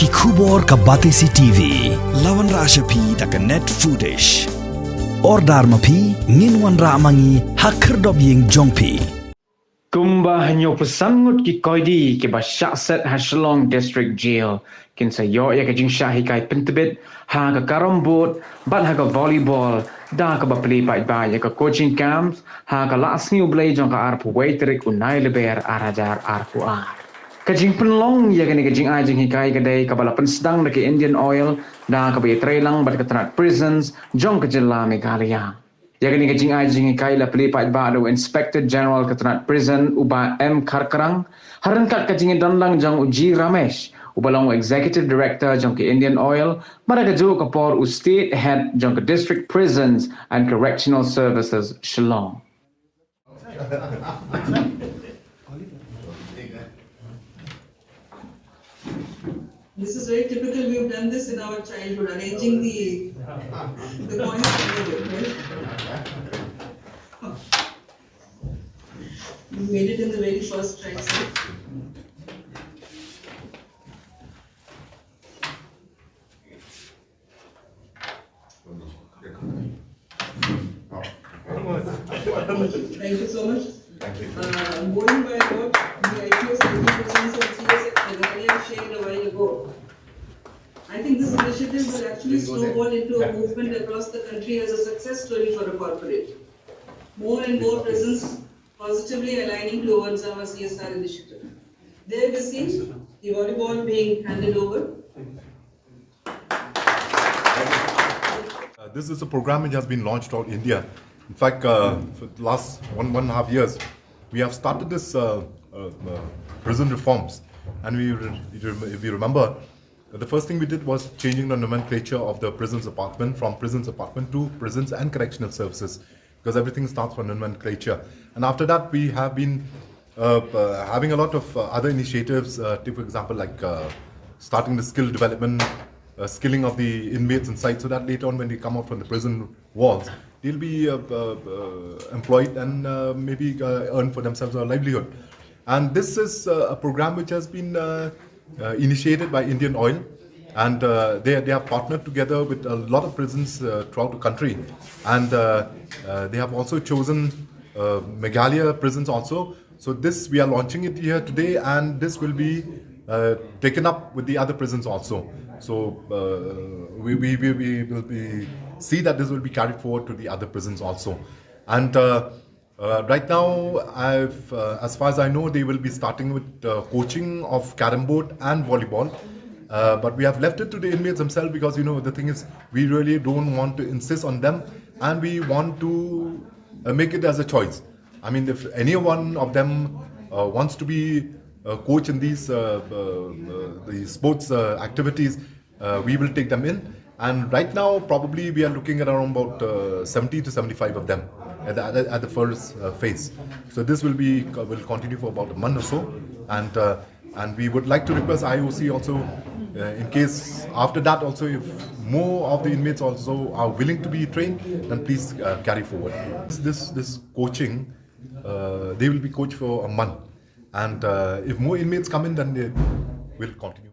ki khubor ka batesi TV lawan ra ashapi tak net foodish ordar mapi nginwan ra mangi hakhrdop yeng jongpi Kumba hanyo pesangut ki Koidi ki ba Shah set ha Shillong District Jail kin sa yo ya ka jing Shah Hikai Pyntbit ha ka Carromboard bat ha ka volleyball da ka ba play ba ya ka coaching camps ha ka last new blade jong ka arpu waiterik unai leber arajar arpu ar ka jing penlong ya ka ni ka jing ajing Hikai ka dai ka bala sedang da ki Indian oil da ka ba trailang bat ka tanat prisons jong ka jilla Meghalaya. Yakni kajing ajing Hikai la pelipat baru Inspector General Ketenat Prison uba M Karkarang harenkat kajing danlang jang uji Ramesh ubalong Executive Director jang ke Indian Oil mereka juga kapor State Head jang ke District Prisons and Correctional Services Shillong. This is very typical. We've done this in our childhood, arranging the coins together, right? We made it in the very first try. Thank you so much. Going by what the IPS presence of CS Meghalaya shared a while ago, I think this initiative will actually snowball into a movement across the country as a success story for a corporate. More and more prisons positively aligning towards our CSR initiative. There we see the volleyball being handed over. This is a program which has been launched all India. In fact, for the last one and a half years, we have started this prison reforms. And if you remember, the first thing we did was changing the nomenclature of the prisons department from prisons department to prisons and correctional services, because everything starts from nomenclature. And after that, we have been having a lot of other initiatives, for example, like starting the skill development, skilling of the inmates inside, so that later on when they come out from the prison walls, they'll be employed and maybe earn for themselves a livelihood. And this is a program which has been initiated by Indian Oil, and they have partnered together with a lot of prisons throughout the country, and they have also chosen Meghalaya prisons also. So this, we are launching it here today, and this will be taken up with the other prisons also. So we will see that this will be carried forward to the other prisons also. And right now, as far as I know, they will be starting with coaching of Carromboard and volleyball. But we have left it to the inmates themselves, because the thing is, we really don't want to insist on them, and we want to make it as a choice. I mean, if any one of them wants to be a coach in these the sports activities, we will take them in. And right now, probably we are looking at around about 70 to 75 of them at the first phase. So this will continue for about a month or so, and we would like to request IOC also, in case after that also, if more of the inmates also are willing to be trained, then please carry forward. This coaching, they will be coached for a month, and if more inmates come in, then they will continue.